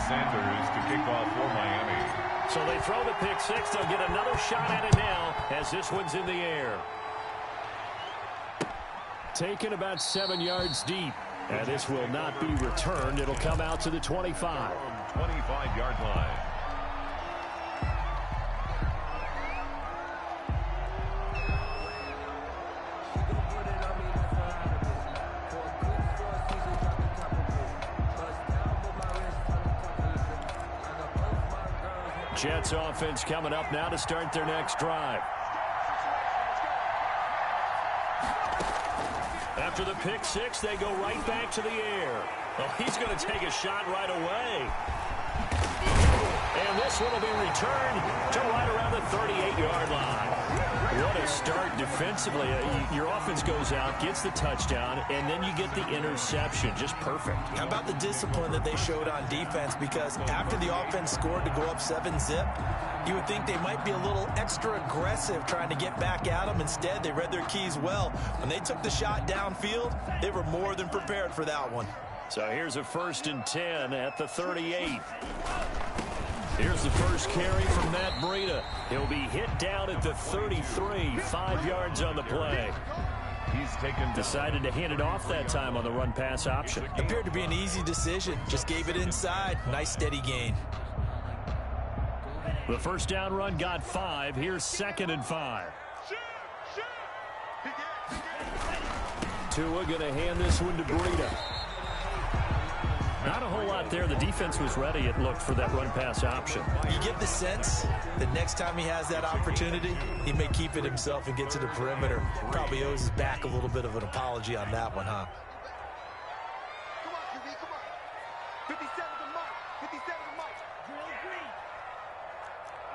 Sanders to kick off for Miami. So they throw the pick six. They'll get another shot at it now as this one's in the air. Taken about 7 yards deep. And this will not be returned. It'll come out to the 25. 25-yard line. Jets offense coming up now to start their next drive. After the pick six, they go right back to the air. Well, he's going to take a shot right away. And this one will be returned to right around the 38-yard line. What a start defensively. Your offense goes out, gets the touchdown, and then you get the interception. Just perfect. How about the discipline that they showed on defense? Because after the offense scored to go up 7-zip, you would think they might be a little extra aggressive trying to get back at them. Instead, they read their keys well. When they took the shot downfield, they were more than prepared for that one. So here's a 1st and 10 at the 38. Here's the first carry from Matt Breida. He'll be hit down at the 33, 5 yards on the play. He's decided to hand it off that time on the run-pass option. Appeared to be an easy decision. Just gave it inside. Nice steady gain. The first down run got 5. Here's 2nd and 5. Tua going to hand this one to Breida. Not a whole lot there. The defense was ready, it looked, for that run-pass option. You get the sense that next time he has that opportunity, he may keep it himself and get to the perimeter. Probably owes his back a little bit of an apology on that one, huh? Come on, QB, come on. 57 to Mike. 57 to Mike. Drill green.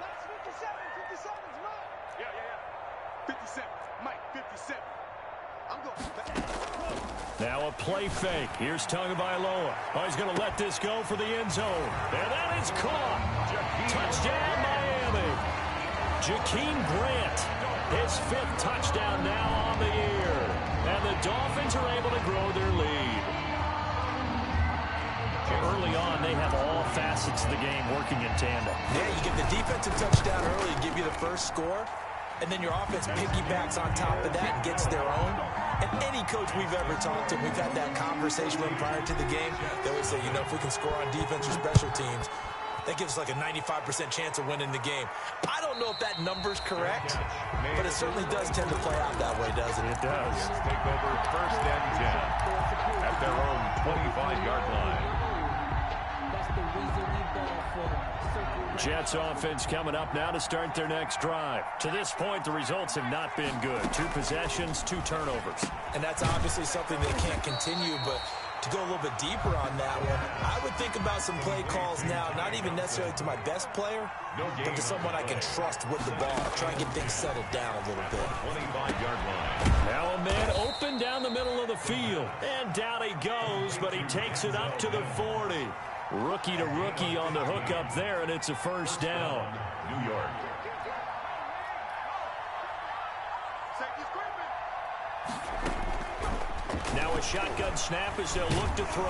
That's 57. 57 is Mike. Yeah. 57. Mike, 57. I'm going back. Now a play fake. Here's Tagovailoa. Oh, he's going to let this go for the end zone. And that is caught. Touchdown, Miami. Jakeem Grant, his 5th touchdown now on the year. And the Dolphins are able to grow their lead. Early on, they have all facets of the game working in tandem. Yeah, you get the defensive touchdown early, give you the first score, and then your offense piggybacks on top of that and gets their own. And any coach we've ever talked to, we've had that conversation with them prior to the game. They always say, you know, if we can score on defense or special teams, that gives us like a 95% chance of winning the game. I don't know if that number's correct, but it certainly does tend to play out that way, doesn't it? It does. take over 1st and 10 at their own 25-yard line. Jets offense coming up now to start their next drive. To this point, the results have not been good. 2 possessions, 2 turnovers. And that's obviously something they can't continue, but to go a little bit deeper on that one, I would think about some play calls now, not even necessarily to my best player, but to someone I can trust with the ball. Try and get things settled down a little bit. 25-yard line. Now a man open down the middle of the field. And down he goes, but he takes it up to the 40. Rookie to rookie on the hook up there, and it's a 1st down. New York. Now a shotgun snap as they'll look to throw.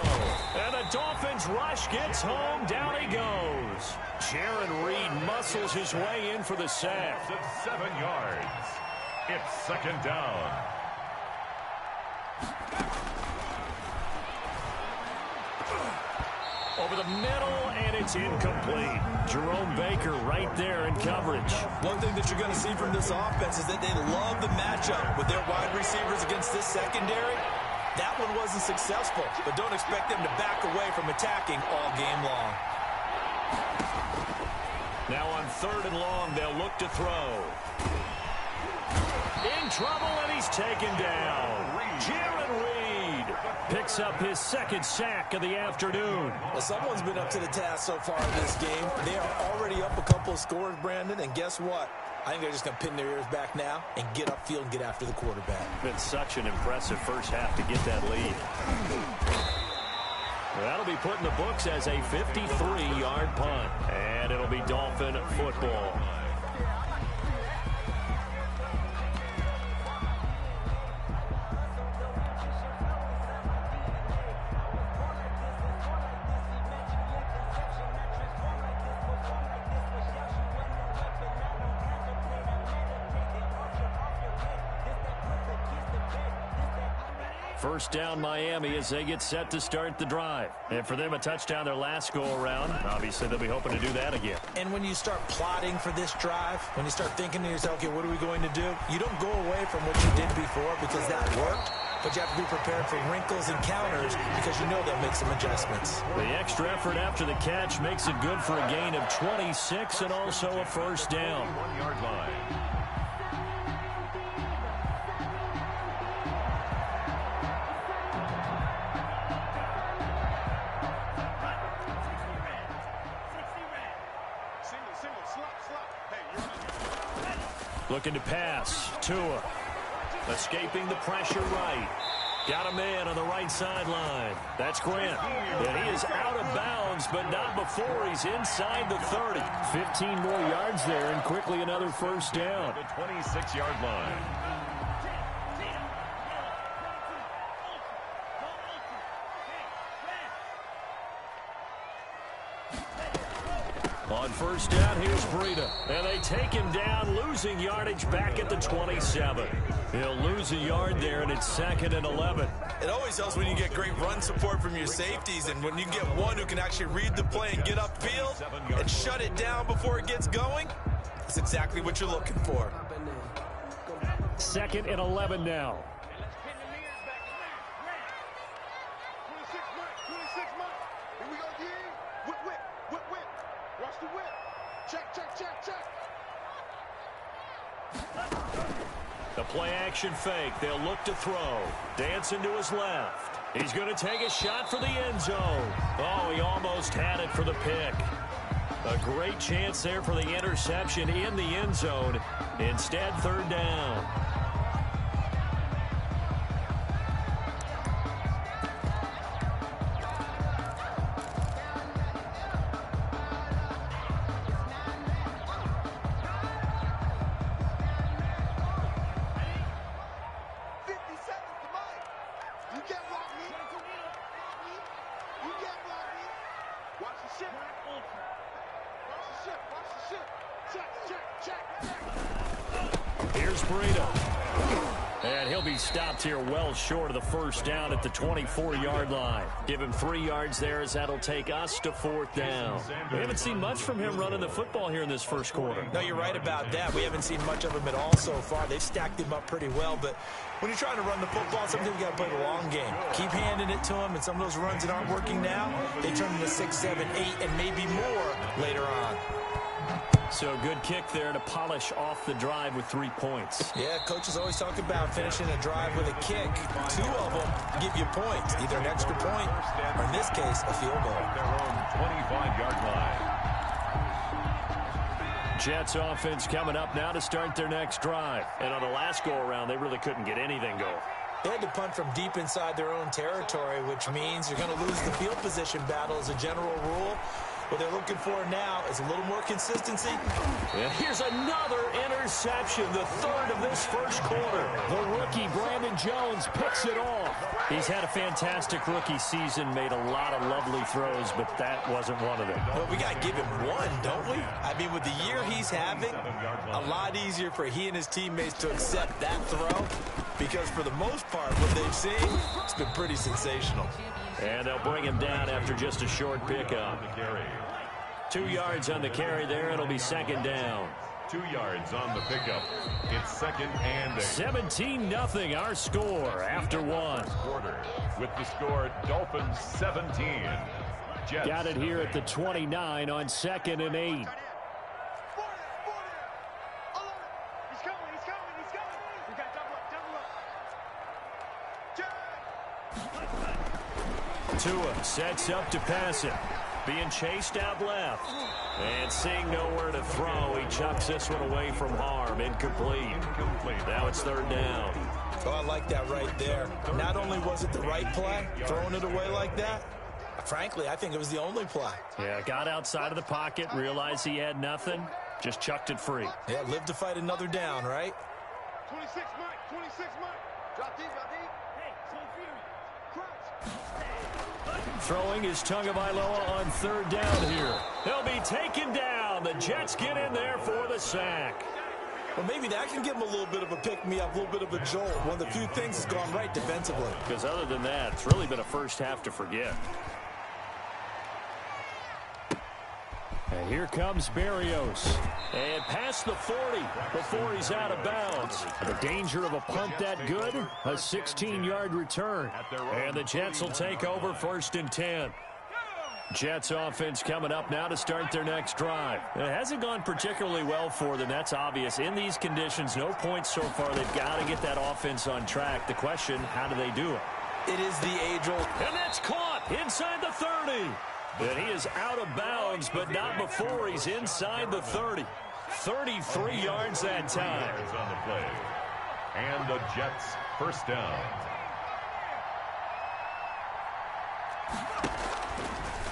And the Dolphins rush gets home. Down he goes. Jaron Reed muscles his way in for the sack. At 7 yards. It's 2nd down. Over the middle, and it's incomplete. Jerome Baker right there in coverage. One thing that you're going to see from this offense is that they love the matchup with their wide receivers against this secondary. That one wasn't successful, but don't expect them to back away from attacking all game long. Now on 3rd and long, they'll look to throw. In trouble, and he's taken down. Jaron Reed picks up his 2nd sack of the afternoon. Well, someone's been up to the task so far in this game. They are already up a couple of scores, Brandon, and guess what? I think they're just going to pin their ears back now and get upfield and get after the quarterback. Been such an impressive first half to get that lead. That'll be put in the books as a 53-yard punt, and it'll be Dolphin football. First down Miami as they get set to start the drive. And for them, a touchdown their last go-around. Obviously, they'll be hoping to do that again. And when you start plotting for this drive, when you start thinking to yourself, okay, what are we going to do? You don't go away from what you did before because that worked. But you have to be prepared for wrinkles and counters because you know they'll make some adjustments. The extra effort after the catch makes it good for a gain of 26 and also a first down. 1-yard line. Looking to pass. Tua. Escaping the pressure right. Got a man on the right sideline. That's Grant. And he is out of bounds, but not before he's inside the 30. 15 more yards there, and quickly another first down. The 26-yard line. On first down, here's Breida. And they take him down, losing yardage back at the 27. He'll lose a yard there, and it's 2nd and 11. It always helps when you get great run support from your safeties, and when you get one who can actually read the play and get upfield and shut it down before it gets going, that's exactly what you're looking for. 2nd and 11 now. 26 months. Here we go, D. Whip. Watch the whip. Check. The play-action fake. They'll look to throw. Dancing to his left. He's going to take a shot for the end zone. Oh, he almost had it for the pick. A great chance there for the interception in the end zone. Instead, 3rd down. Here's Breida. And he'll be stopped here well short of the first down at the 24-yard line. Give him 3 yards there as that'll take us to 4th down. We haven't seen much from him running the football here in this first quarter. No, you're right about that. We haven't seen much of him at all so far. They've stacked him up pretty well, but when you're trying to run the football, sometimes you got to play the long game. Keep handing it to him, and some of those runs that aren't working now, they turn into 6, 7, 8, and maybe more later on. So good kick there to polish off the drive with 3 points. Yeah, coaches always talk about finishing a drive with a kick. 2 of them give you points, either an extra point or, in this case, a field goal. Their own 25-yard line. Jets offense coming up now to start their next drive. And on the last go-around, they really couldn't get anything going. They had to punt from deep inside their own territory, which means you're going to lose the field position battle as a general rule. What they're looking for now is a little more consistency. And here's another interception, the 3rd of this first quarter. The rookie, Brandon Jones, picks it off. He's had a fantastic rookie season, made a lot of lovely throws, but that wasn't one of them. Well, we got to give him one, don't we? I mean, with the year he's having, a lot easier for he and his teammates to accept that throw, because for the most part, what they've seen, it's been pretty sensational. And they'll bring him down after just a short pickup. 2 yards on the carry there. It'll be 2nd down. 2 yards on the pickup. It's 2nd and 8. 17-0 our score after 1. Quarter with the score Dolphins 17. Jets Got it here at the 29 on 2nd and 8. Tua sets up to pass it. Being chased out left. And seeing nowhere to throw, he chucks this one away from harm. Incomplete. Now it's 3rd down. Oh, I like that right there. Not only was it the right play, throwing it away like that, frankly, I think it was the only play. Yeah, got outside of the pocket, realized he had nothing, just chucked it free. Yeah, live to fight another down, right? 26 Mike. Drop deep. Hey, slow feeder. Crouch. Throwing is Tagovailoa on 3rd down here. He'll be taken down. The Jets get in there for the sack. Well, maybe that can give him a little bit of a pick-me-up, a little bit of a jolt. One of the few things that's gone right defensively. Because other than that, it's really been a first half to forget. And here comes Berrios. And past the 40 before he's out of bounds. The danger of a punt that good? A 16-yard return. And the Jets will take over 1st and 10. Jets offense coming up now to start their next drive. It hasn't gone particularly well for them. That's obvious. In these conditions, no points so far. They've got to get that offense on track. The question, how do they do it? It is the age-old. And that's caught inside the 30. And he is out of bounds, but not before he's inside the 30. 33 yards that time. On the play. And the Jets first down.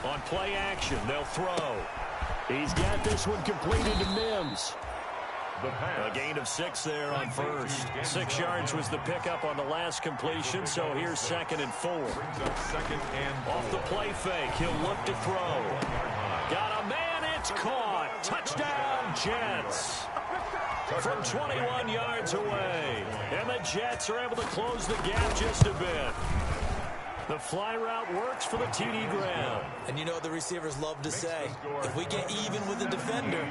On play action, they'll throw. He's got this one completed to Mims. A gain of 6 there on first. 6 yards was the pickup on the last completion, so here's 2nd and 4. Off the play fake, he'll look to throw. Got a man, it's caught. Touchdown, Jets. From 21 yards away. And the Jets are able to close the gap just a bit. The fly route works for the TD Graham. And you know what the receivers love to say? If we get even with the defender,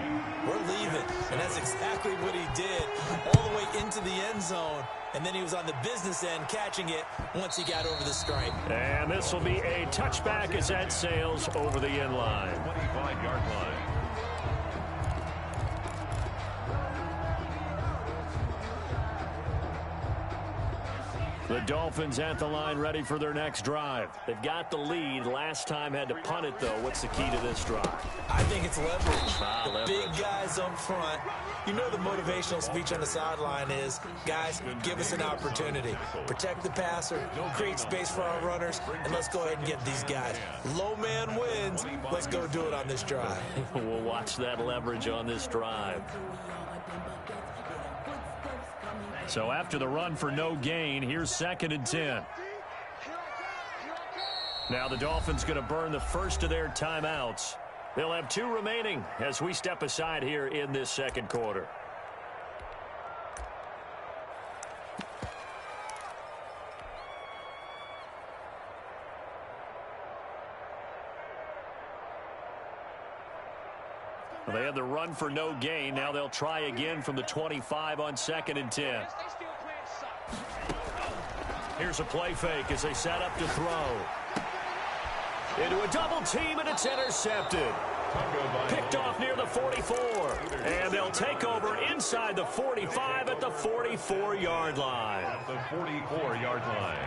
we're leaving. And that's exactly what he did all the way into the end zone. And then he was on the business end catching it once he got over the stripe. And this will be a touchback as that sails over the end line. 25-yard line. The Dolphins at the line ready for their next drive. They've got the lead. Last time had to punt it, though. What's the key to this drive? I think it's leverage. The leverage. big guys up front. You know the motivational speech on the sideline is, guys, give us an opportunity. Protect the passer, create space for our runners, and let's go ahead and get these guys. Low man wins. Let's go do it on this drive. We'll watch that leverage on this drive. So after the run for no gain, here's 2nd and 10. Now the Dolphins going to burn the first of their timeouts. They'll have 2 remaining as we step aside here in this second quarter. Well, they had the run for no gain. Now they'll try again from the 25 on 2nd and 10. Here's a play fake as they set up to throw. Into a double team, and it's intercepted. Picked off near the 44. And they'll take over inside the 45 at the 44-yard line. At the 44-yard line.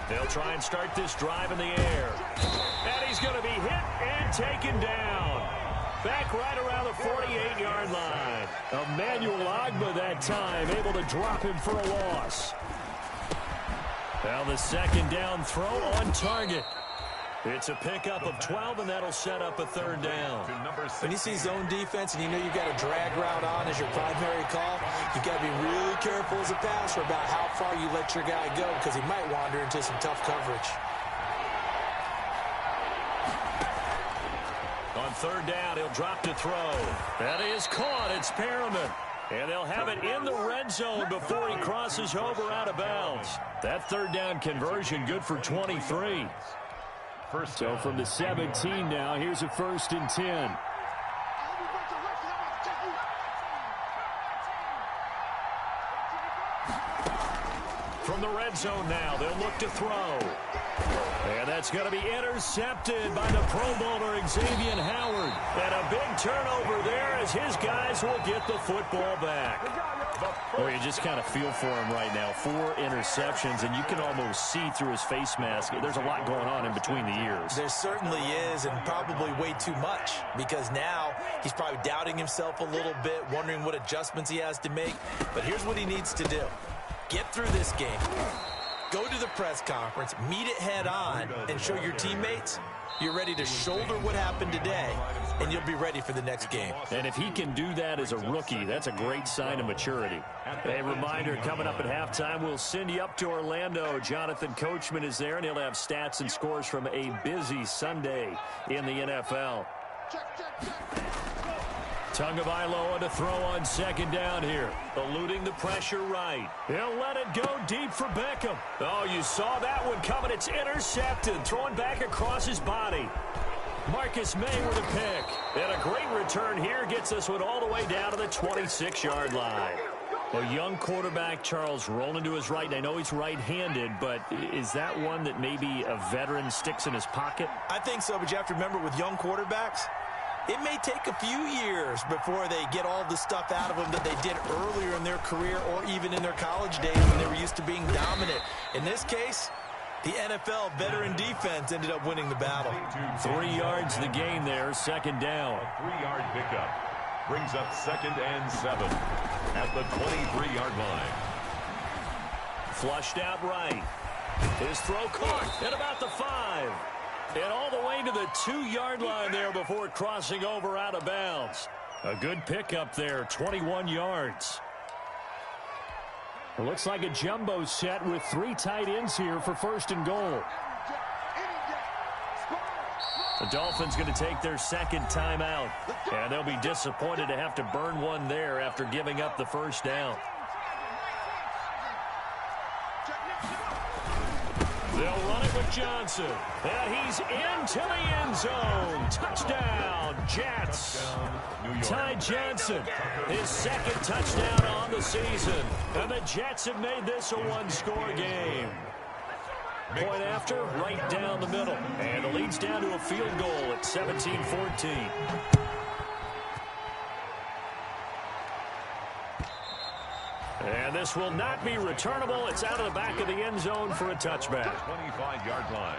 They'll try and start this drive in the air. And he's going to be hit and taken down. Back right around the 48-yard line. Emmanuel Ogbah that time able to drop him for a loss. Now the 2nd down throw on target. It's a pickup of 12, and that'll set up a 3rd down. When you see zone defense and you know you've got a drag route on as your primary call, you've got to be really careful as a passer about how far you let your guy go because he might wander into some tough coverage. On 3rd down, he'll drop to throw. That is caught. It's Perriman. And they'll have it in the red zone before he crosses over out of bounds. That 3rd down conversion good for 23. So from the 17 now, here's a 1st and 10. From the red zone now, they'll look to throw. And that's going to be intercepted by the Pro Bowler Xavier Howard. And a big turnover there as his guys will get the football back. Well, you just kind of feel for him right now. 4 interceptions, and you can almost see through his face mask. There's a lot going on in between the ears. There certainly is, and probably way too much, because now he's probably doubting himself a little bit, wondering what adjustments he has to make. But here's what he needs to do. Get through this game. go to the press conference, meet it head on, and show your teammates you're ready to shoulder what happened today, and you'll be ready for the next game. And if he can do that as a rookie, that's a great sign of maturity. A reminder, coming up at halftime, we'll send you up to Orlando. Jonathan Coachman is there, and he'll have stats and scores from a busy Sunday in the NFL. Tagovailoa to throw on second down here. Eluding the pressure right. He'll let it go deep for Beckham. Oh, you saw that one coming. It's intercepted. Throwing back across his body. Marcus May with a pick. And a great return here gets this one all the way down to the 26-yard line. A young quarterback, Charles, rolling to his right. And I know he's right-handed, but is that one that maybe a veteran sticks in his pocket? I think so, but you have to remember with young quarterbacks, it may take a few years before they get all the stuff out of them that they did earlier in their career or even in their college days when they were used to being dominant. In this case, the NFL veteran defense ended up winning the battle. 3 yards the gain there, second down. A 3-yard pickup brings up 2nd and 7 at the 23-yard line. Flushed out right. His throw caught at about the 5. And all the way to the 2-yard line there before crossing over out of bounds. A good pickup there, 21 yards. It looks like a jumbo set with 3 tight ends here for 1st and goal. The Dolphins going to take their 2nd timeout. And they'll be disappointed to have to burn one there after giving up the 1st down. They'll run it with Johnson. And he's into the end zone. Touchdown, Jets. Ty Johnson, his 2nd touchdown on the season. And the Jets have made this a 1-score game. Point after, right down the middle. And it leads down to a field goal at 17-14. And this will not be returnable. It's out of the back of the end zone for a touchback. 25-yard line.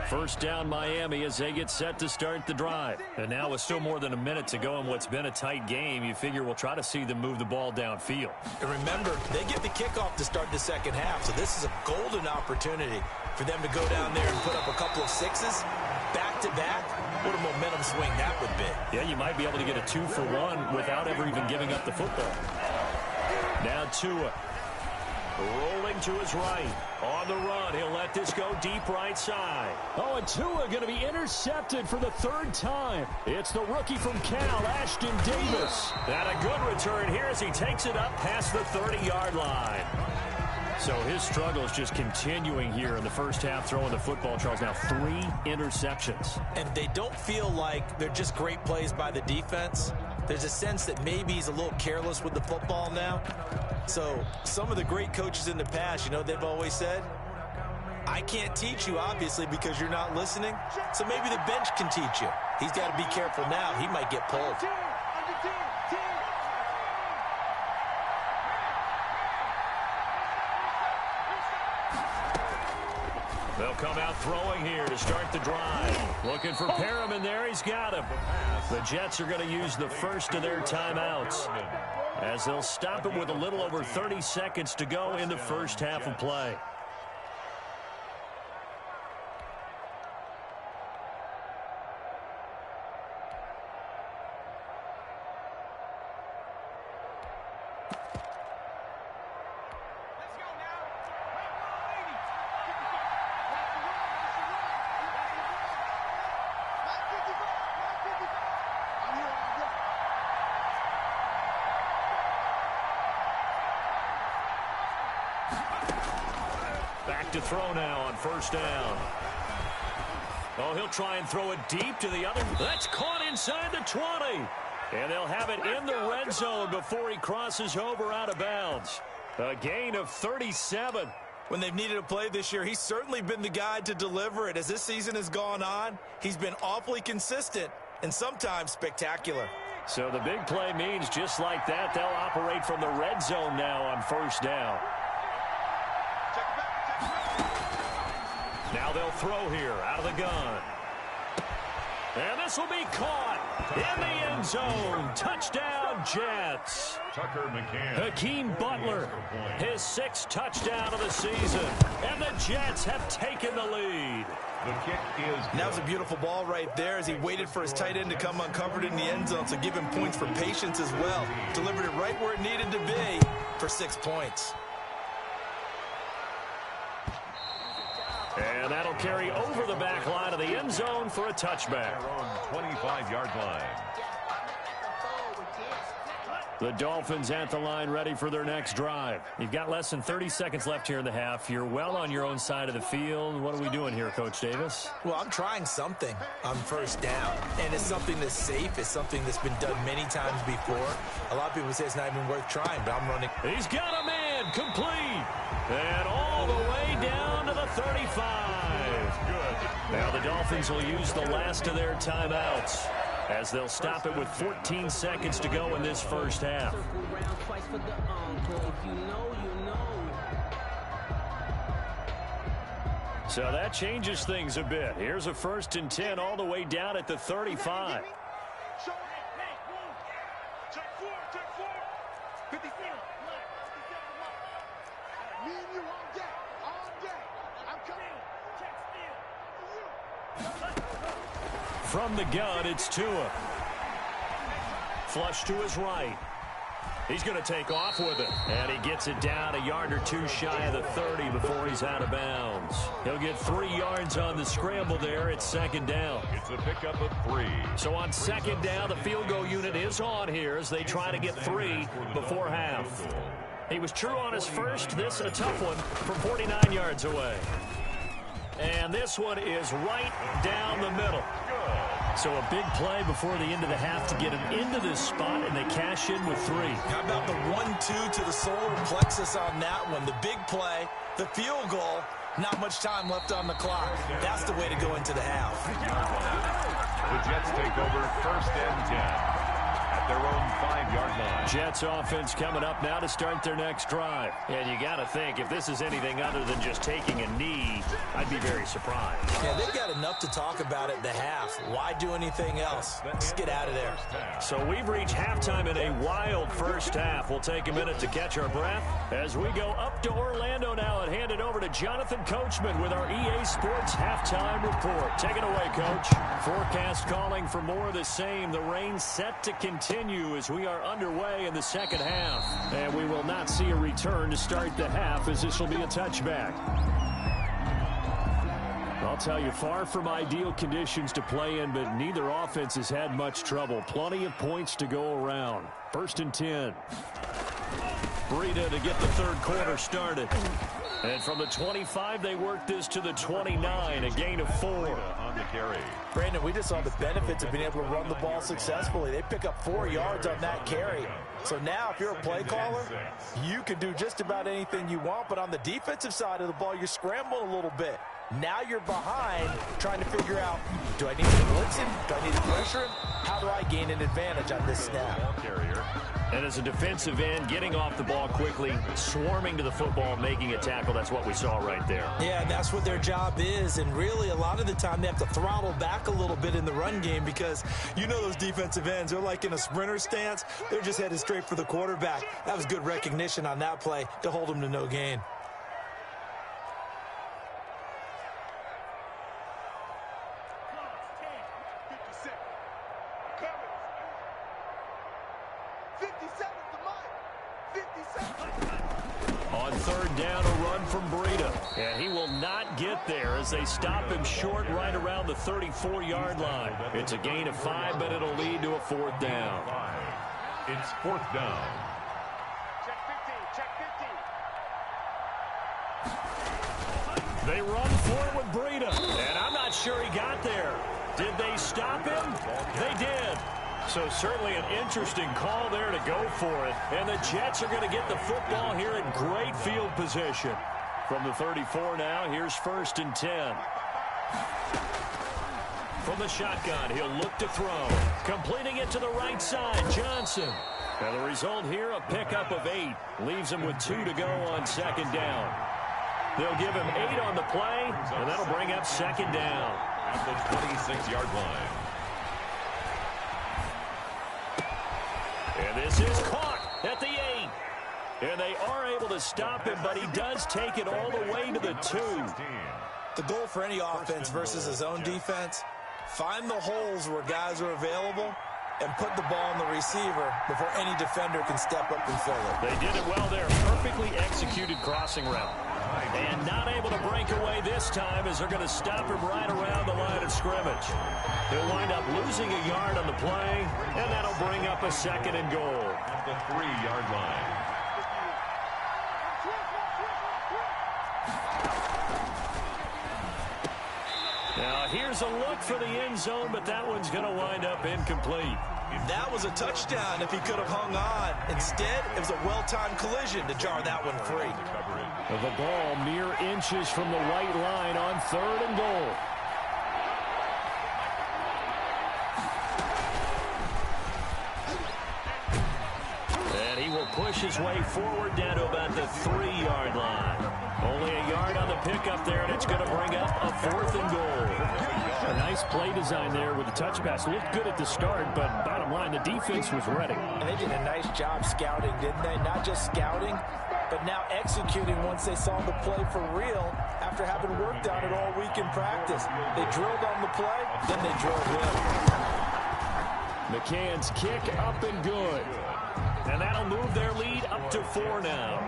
First down Miami as they get set to start the drive. And now with still more than a minute to go in what's been a tight game, you figure we'll try to see them move the ball downfield. And remember, they get the kickoff to start the 2nd half, so this is a golden opportunity for them to go down there and put up a couple of 6s back-to-back. What a momentum swing that would be. Yeah, you might be able to get a 2-for-1 without ever even giving up the football. Now Tua. Rolling to his right. On the run, he'll let this go deep right side. Oh, and Tua going to be intercepted for the 3rd time. It's the rookie from Cal, Ashton Davis. And a good return here as he takes it up past the 30-yard line. So his struggle is just continuing here in the first half, throwing the football, Charles. Now 3 interceptions. And they don't feel like they're just great plays by the defense. There's a sense that maybe he's a little careless with the football now. So some of the great coaches in the past, you know, they've always said, I can't teach you, obviously, because you're not listening. So maybe the bench can teach you. He's got to be careful now. He might get pulled. They'll come out throwing here to start the drive. Looking for Perriman there. He's got him. The Jets are going to use the first of their timeouts as they'll stop it with a little over 30 seconds to go in the first half of play. To throw now on first down. Oh, he'll try and throw it deep to the other. That's caught inside the 20. And they'll have it in the red zone before he crosses over out of bounds. A gain of 37. When they've needed a play this year, he's certainly been the guy to deliver it. As this season has gone on, he's been awfully consistent and sometimes spectacular. So the big play means just like that, they'll operate from the red zone now on first down. Now they'll throw here out of the gun. And this will be caught in the end zone. Touchdown, Jets. Tucker McCann. Hakeem Butler, his 6th touchdown of the season. And the Jets have taken the lead. The kick is And that was a beautiful ball right there as he waited for his tight end to come uncovered in the end zone, so give him points for patience as well. Delivered it right where it needed to be for 6 points. And that'll carry over the back line of the end zone for a touchback. their own 25-yard line. The Dolphins at the line ready for their next drive. You've got less than 30 seconds left here in the half. You're well on your own side of the field. What are we doing here, Coach Davis? Well, I'm trying something on first down, and it's something that's safe. It's something that's been done many times before. A lot of people say it's not even worth trying, but I'm running. He's got a man complete. And all the way down to the 35. Good. Now the Dolphins will use the last of their timeouts as they'll stop it with 14 seconds to go in this first half. So that changes things a bit. Here's a 1st and 10 all the way down at the 35. From the gun, it's Tua. Flush to his right. He's going to take off with it. And he gets it down a yard or two shy of the 30 before he's out of bounds. He'll get 3 yards on the scramble there. It's 2nd down. It's a pickup of 3. So on 2nd down, the field goal unit is on here as they try to get 3 before half. He was true on his first. This a tough one from 49 yards away. And this one is right down the middle. So a big play before the end of the half to get him into this spot, and they cash in with 3. How about the 1-2 to the solar plexus on that one? The big play, the field goal, not much time left on the clock. That's the way to go into the half. The Jets take over 1st and 10 at their own 5-yard line. Jets offense coming up now to start their next drive. And you got to think, if this is anything other than just taking a knee, I'd be very surprised. Yeah, they've got enough to talk about at the half. Why do anything else? Let's get out of there. So we've reached halftime in a wild first half. We'll take a minute to catch our breath as we go up to Orlando now and hand it over to Jonathan Coachman with our EA Sports Halftime Report. Take it away, Coach. Forecast calling for more of the same. The rain set to continue as we are underway in the second half. And we will not see a return to start the half as this will be a touchback. I'll tell you, far from ideal conditions to play in, but neither offense has had much trouble. Plenty of points to go around. 1st and 10. Breida to get the 3rd quarter started. And from the 25, they work this to the 29, a gain of 4. On the carry. Brandon, we just saw the benefits of being able to run the ball successfully. They pick up 4 yards on that carry. So now if you're a play caller, you can do just about anything you want. But on the defensive side of the ball, you're scrambling a little bit. Now you're behind trying to figure out, do I need to blitz him? Do I need to pressure him? How do I gain an advantage on this snap? And as a defensive end, getting off the ball quickly, swarming to the football, making a tackle, that's what we saw right there. Yeah, and that's what their job is. And really, a lot of the time, they have to throttle back a little bit in the run game because you know those defensive ends, they're like in a sprinter stance. They're just headed straight for the quarterback. That was good recognition on that play to hold them to no gain. On 3rd down, a run from Breida. And he will not get there as they stop him short right around the 34-yard line. It's a gain of 5, but it'll lead to a 4th down. It's 4th down. Check 15, check 15. They run for it with Breida. And I'm not sure he got there. Did they stop him? They did. So certainly an interesting call there to go for it. And the Jets are going to get the football here in great field position. From the 34 now, here's 1st and 10. From the shotgun, he'll look to throw. Completing it to the right side, Johnson. And the result here, a pickup of 8. Leaves him with 2 to go on 2nd down. They'll give him 8 on the play, and that'll bring up second down. At the 26-yard line. And this is caught at the 8. And they are able to stop him, but he does take it all the way to the 2. The goal for any offense versus his own defense, find the holes where guys are available and put the ball on the receiver before any defender can step up and fill it. They did it well there. Perfectly executed crossing route. And not able to break away this time as they're going to stop him right around the line of scrimmage. He'll wind up losing a yard on the play, and that'll bring up a second and goal. At the 3-yard line. Now, here's a look for the end zone, but that one's going to wind up incomplete. That was a touchdown if he could have hung on. Instead, it was a well-timed collision to jar that one free. The ball mere inches from the white line on 3rd and goal. And he will push his way forward down to about the 3-yard line. Only a yard on the pickup there, and it's going to bring up a 4th and goal. A nice play design there with the touch pass. Looked good at the start, but bottom line, the defense was ready. And they did a nice job scouting, didn't they? Not just scouting, but now executing once they saw the play for real after having worked on it all week in practice. They drilled on the play, then they drilled in. McCann's kick up and good. And that'll move their lead up to 4 now.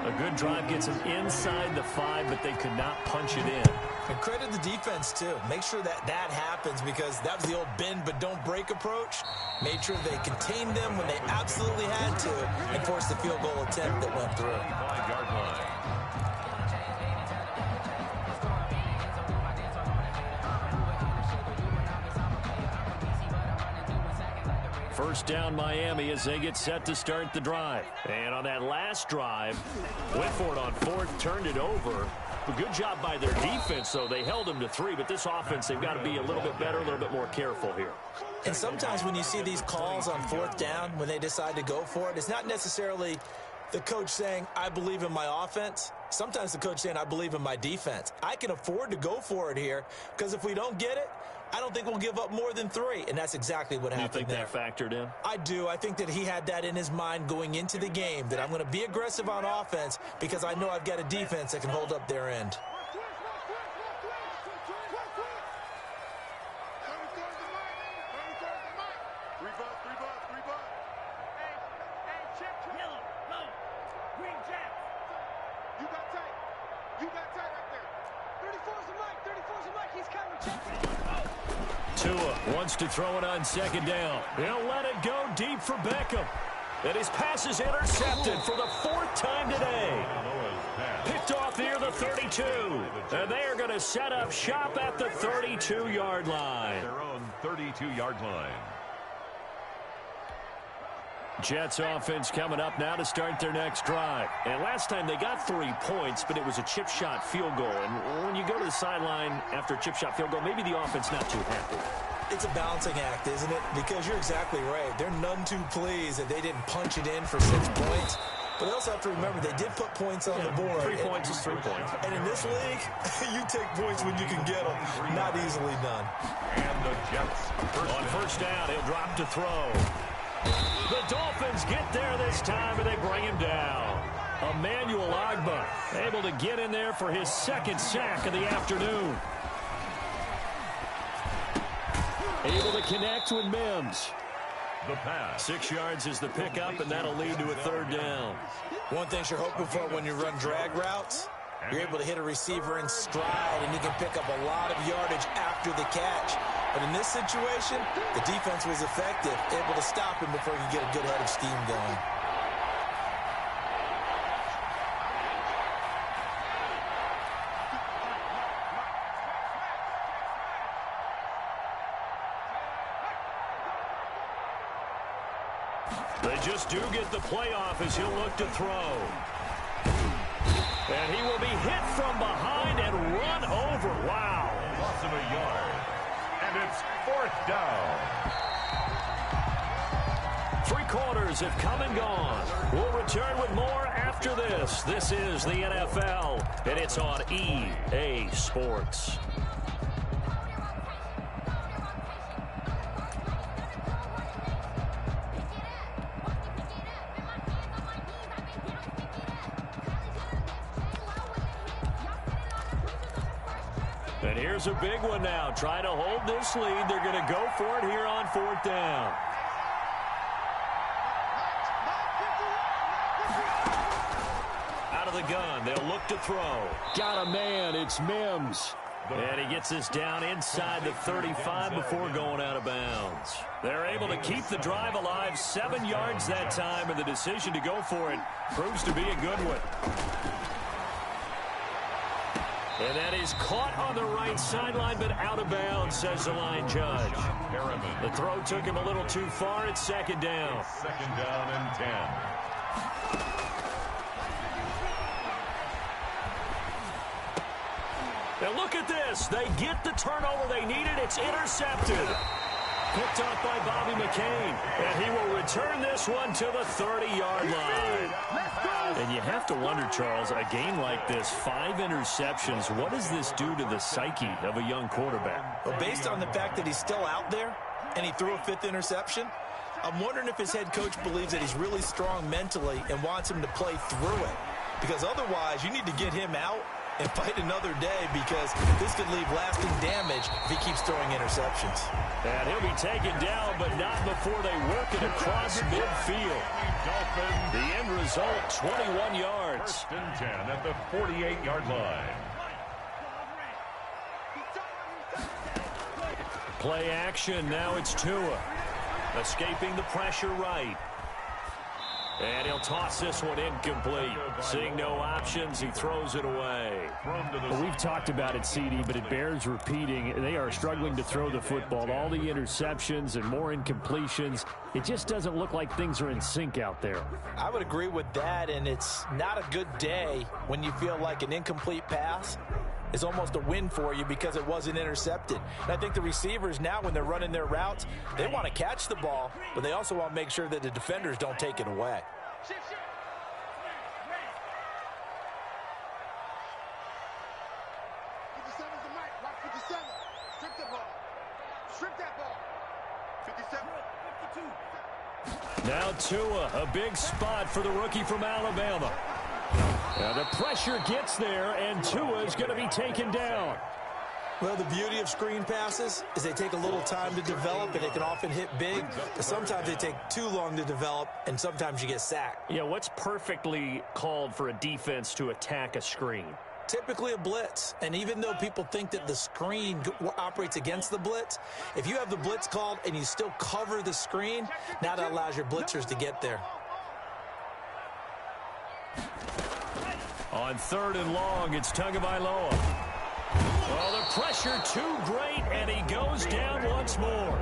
A good drive gets them inside the 5, but they could not punch it in. And credit the defense, too. Make sure that happens because that was the old bend but don't break approach. Made sure they contained them when they absolutely had to and forced the field goal attempt that went through. 5-yard line. First down Miami as they get set to start the drive. And on that last drive, went for it on 4th, turned it over. A good job by their defense, though. They held them to 3, but this offense, they've got to be a little bit better, a little bit more careful here. And sometimes when you see these calls on 4th down, when they decide to go for it, it's not necessarily the coach saying, I believe in my offense. Sometimes the coach saying, I believe in my defense. I can afford to go for it here because if we don't get it, I don't think we'll give up more than 3, and that's exactly what happened there. You think that factored in? I do. I think that he had that in his mind going into the game, that I'm going to be aggressive on offense because I know I've got a defense that can hold up their end. Tua wants to throw it on 2nd down. He'll let it go deep for Beckham. And his pass is intercepted for the 4th time today. Picked off near the 32. And they are going to set up shop at the 32-yard line. Their own 32-yard line. Jets offense coming up now to start their next drive. And last time they got 3 points, but it was a chip shot field goal. And when you go to the sideline after a chip shot field goal, maybe the offense not too happy. It's a balancing act, isn't it? Because you're exactly right. They're none too pleased that they didn't punch it in for 6 points. But they also have to remember they did put points on the board. 3 points is 3 points. And in this league, you take points when you can get them. Not easily done. And the Jets. On first down, he'll drop to throw. The Dolphins get there this time, and they bring him down. Emmanuel Ogbah able to get in there for his 2nd sack of the afternoon. Able to connect with Mims. The pass. 6 yards is the pickup, and that'll lead to a 3rd down. One thing you're hoping for when you run drag routes, you're able to hit a receiver in stride, and you can pick up a lot of yardage after the catch. But in this situation, the defense was effective, able to stop him before he could get a good head of steam going. They just do get the playoff as he'll look to throw. And he will be hit from behind and run over. Wow. Loss of a yard. And it's 4th down. 3 quarters have come and gone. We'll return with more after after this. This is the NFL, and it's on EA Sports. And here's a big one now. Trying to hold this lead. They're going to go for it here on 4th down. Out of the gun. They'll look to throw. Got a man. It's Mims. And he gets this down inside the 35 before going out of bounds. They're able to keep the drive alive. 7 yards that time, and the decision to go for it proves to be a good one. And that is caught on the right sideline, but out of bounds, says the line judge. The throw took him a little too far. It's 2nd down. 2nd down and 10. Now look at this. They get the turnover they needed. It's intercepted. Picked up by Bobby McCain. And he will return this one to the 30-yard line. And you have to wonder, Charles, a game like this, 5 interceptions, what does this do to the psyche of a young quarterback? Well, based on the fact that he's still out there and he threw a 5th interception, I'm wondering if his head coach believes that he's really strong mentally and wants him to play through it. Because otherwise, you need to get him out and fight another day, because this could leave lasting damage if he keeps throwing interceptions. And he'll be taken down, but not before they work it across midfield. The end result, 21 yards. 1st and 10 at the 48-yard line. Play action, now it's Tua. Escaping the pressure right. And he'll toss this one incomplete. Seeing no options, he throws it away. Well, we've talked about it, CD, but it bears repeating. They are struggling to throw the football. All the interceptions and more incompletions. It just doesn't look like things are in sync out there. I would agree with that, and it's not a good day when you feel like an incomplete pass is almost a win for you because it wasn't intercepted. And I think the receivers now, when they're running their routes, they want to catch the ball, but they also want to make sure that the defenders don't take it away. Shift. 57's the mic. Watch 57. Strip the ball. Strip that ball. 57. 52. Now Tua, a big spot for the rookie from Alabama. Now the pressure gets there, and Tua is going to be taken down. Well, the beauty of screen passes is they take a little time to develop, and they can often hit big, but sometimes they take too long to develop, and sometimes you get sacked. Yeah, what's perfectly called for a defense to attack a screen? Typically a blitz, and even though people think that the screen operates against the blitz, if you have the blitz called and you still cover the screen, now that allows your blitzers to get there. On 3rd and long, it's Tagovailoa. Well, the pressure too great, and he goes down once more.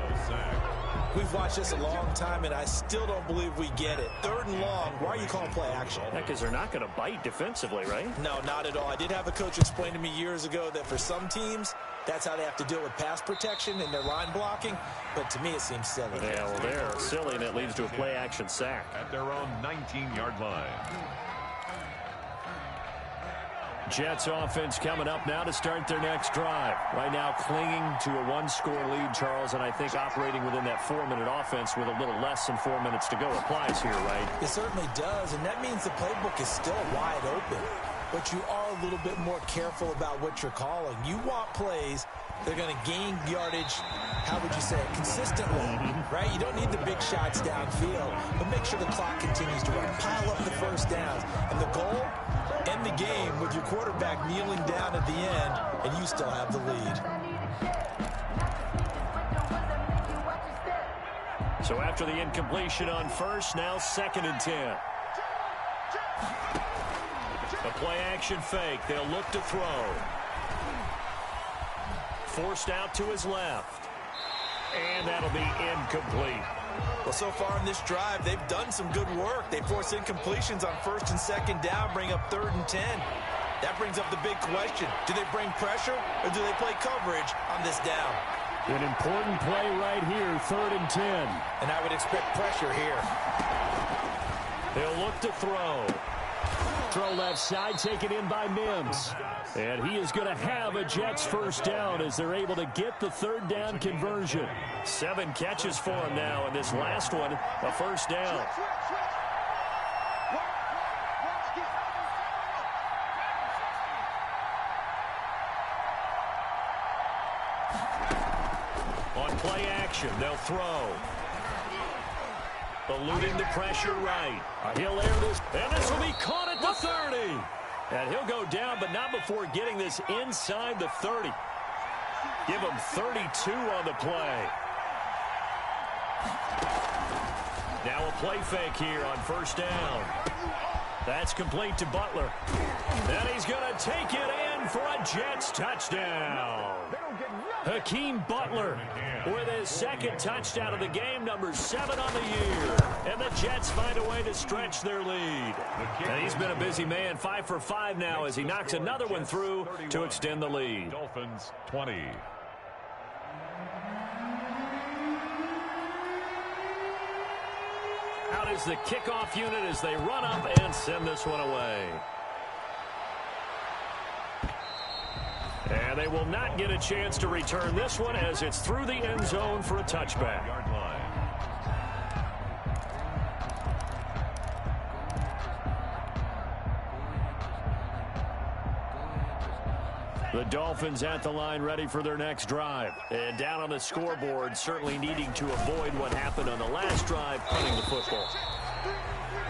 We've watched this a long time, and I still don't believe we get it. 3rd and long, why are you calling play action? Yeah, because they're not going to bite defensively, right? No, not at all. I did have a coach explain to me years ago that for some teams, that's how they have to deal with pass protection and their line blocking, but to me it seems silly. Yeah, well, they're silly, and it leads to a play action sack. At their own 19-yard line. Jets offense coming up now to start their next drive. Right now clinging to a 1-score lead, Charles, and I think operating within that 4-minute offense with a little less than 4 minutes to go applies here, right? It certainly does, and that means the playbook is still wide open. But you are a little bit more careful about what you're calling. You want plays that are going to gain yardage, how would you say it, consistently, right? You don't need the big shots downfield, but make sure the clock continues to run. Pile up the first downs. And the goal? End the game with your quarterback kneeling down at the end, and you still have the lead. So after the incompletion on 1st, now 2nd and 10. A play-action fake. They'll look to throw. Forced out to his left. And that'll be incomplete. Well, so far in this drive, they've done some good work. They force incompletions on 1st and 2nd down, bring up 3rd and 10. That brings up the big question. Do they bring pressure, or do they play coverage on this down? An important play right here, 3rd and 10. And I would expect pressure here. They'll look to throw. Throw left side, taken in by Mims. And he is going to have a Jets first down as they're able to get the third down conversion. 7 catches for him now, and this last one, a first down. On play action, they'll throw. Eluding the pressure right. He'll air this, and this will be caught at the 30. And he'll go down, but not before getting this inside the 30. Give him 32 on the play. Now a play fake here on first down. That's complete to Butler. And he's going to take it in for a Jets touchdown. Hakeem Butler with his second touchdown of the game, number 7 on the year. And the Jets find a way to stretch their lead. And he's been a busy man, 5 for 5 now as he knocks another one through to extend the lead. Dolphins 20. Out is the kickoff unit as they run up and send this one away. And they will not get a chance to return this one as it's through the end zone for a touchback. Yard line. The Dolphins at the line ready for their next drive. And down on the scoreboard, certainly needing to avoid what happened on the last drive, punting the football.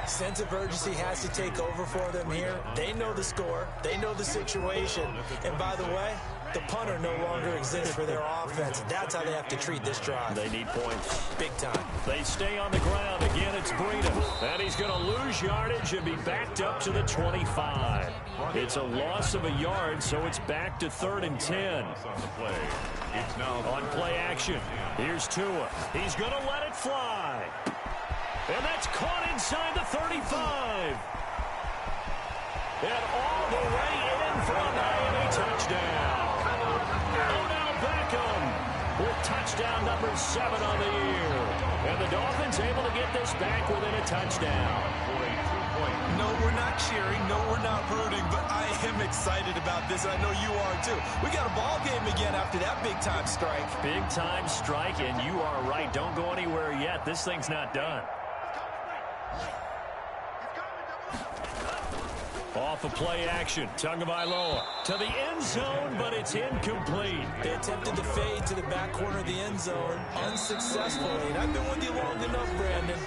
Sense of urgency has to take over for them here. They know the score. They know the situation. And by the way, the punter no longer exists for their offense. That's how they have to treat this drive. They need points. Big time. They stay on the ground. Again, it's Breida. And he's going to lose yardage and be backed up to the 25. It's a loss of a yard, so it's back to 3rd and 10. On play action, here's Tua. He's going to let it fly. And that's caught inside the 35. And all the way in for a Miami touchdown. Odell Beckham with touchdown number 7 on the year. And the Dolphins able to get this back within a touchdown. No, we're not cheering. No, we're not rooting. But I am excited about this. I know you are, too. We got a ball game again after that big-time strike. Big-time strike, and you are right. Don't go anywhere yet. This thing's not done. Off of play action, Tagovailoa to the end zone, but it's incomplete. They attempted to fade to the back corner of the end zone unsuccessfully. And I've been with you long enough, Brandon.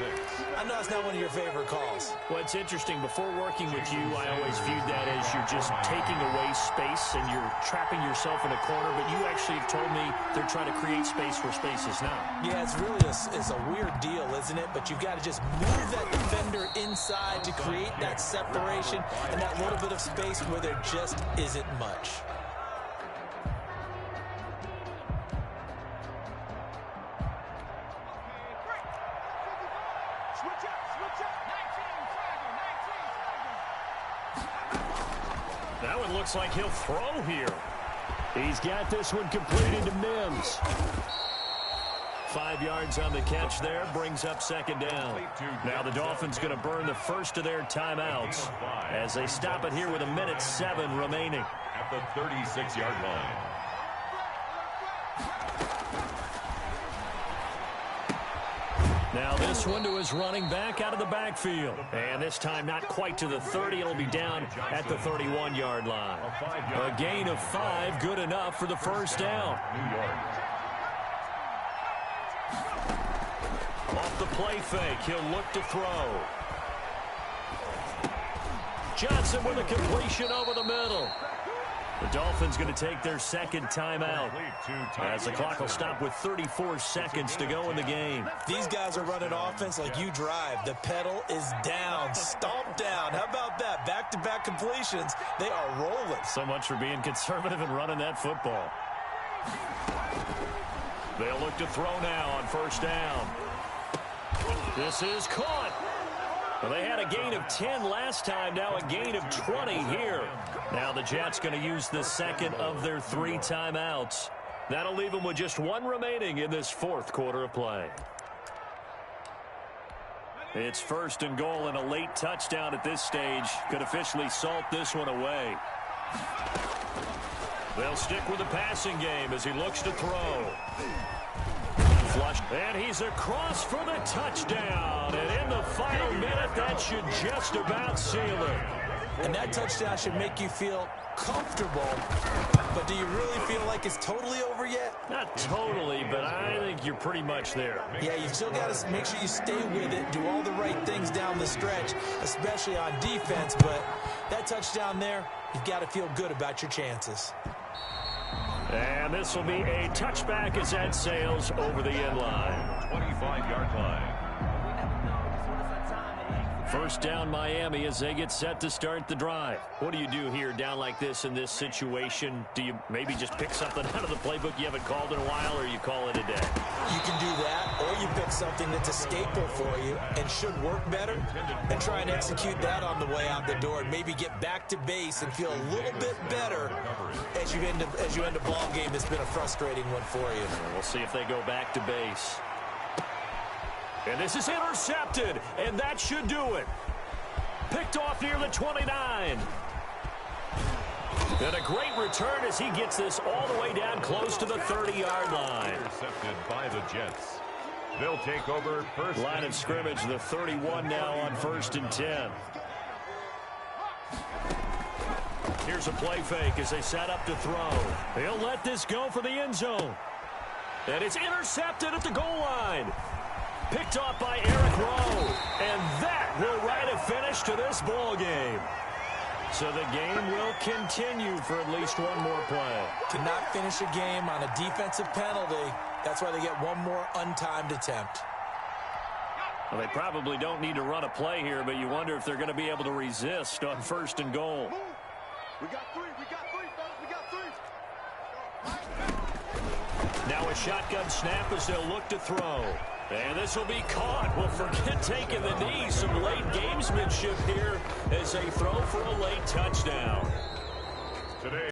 I know it's not one of your favorite calls. Well, it's interesting. Before working with you, I always viewed that as you're just taking away space and you're trapping yourself in a corner. But you actually have told me they're trying to create space where space is not. Yeah, it's really a weird deal, isn't it? But you've got to just move that defender inside to create that separation and that little bit of space where there just isn't much. That one looks like he'll throw here. He's got this one completed to Mims. 5 yards on the catch there, brings up 2nd down. Now the Dolphins going to burn the first of their timeouts as they stop it here with 1:07 remaining. At the 36-yard line. Now this one to his running back out of the backfield. And this time not quite to the 30. It'll be down at the 31-yard line. A gain of 5, good enough for the first down. New York. Off the play fake, he'll look to throw. Johnson with a completion over the middle. The Dolphins going to take their second timeout as the clock will stop with 34 seconds to go in the game. These guys are running offense like you drive. The pedal is down, stomped down. How about that? Back-to-back completions. They are rolling. So much for being conservative and running that football. They'll look to throw now on first down. This is caught. Well, they had a gain of 10 last time, now a gain of 20 here. Now the Jets going to use the second of their 3 timeouts. That'll leave them with just 1 remaining in this 4th quarter of play. It's first and goal, and a late touchdown at this stage could officially salt this one away. They'll stick with the passing game as he looks to throw. Flush, and he's across for the touchdown. And in the final minute, that should just about seal it. And that touchdown should make you feel comfortable. But do you really feel like it's totally over yet? Not totally, but I think you're pretty much there. Yeah, you've still got to make sure you stay with it, do all the right things down the stretch, especially on defense. But that touchdown there, you've got to feel good about your chances. And this will be a touchback as that sails over the end line. 25-yard line. First down Miami as they get set to start the drive. What do you do here down like this in this situation? Do you maybe just pick something out of the playbook you haven't called in a while, or you call it a day? You can do that, or you pick something that's a staple for you and should work better and try and execute that on the way out the door and maybe get back to base and feel a little bit better as you end a ball game that's been a frustrating one for you. We'll see if they go back to base. And this is intercepted, and that should do it. Picked off near the 29. And a great return as he gets this all the way down close to the 30-yard line. Intercepted by the Jets. They'll take over first. Line of scrimmage, the 31 now on 1st and 10. Here's a play fake as they set up to throw. He'll let this go for the end zone. And it's intercepted at the goal line. Picked off by Eric Rowe. And that will write a finish to this ball game. So the game will continue for at least one more play. To not finish a game on a defensive penalty, that's why they get one more untimed attempt. Well, they probably don't need to run a play here, but you wonder if they're going to be able to resist on 1st and goal. We got three, fellas, we got three. Now a shotgun snap as they'll look to throw. And this will be caught. Well, forget taking the knee. Some late gamesmanship here as they throw for a late touchdown. Today.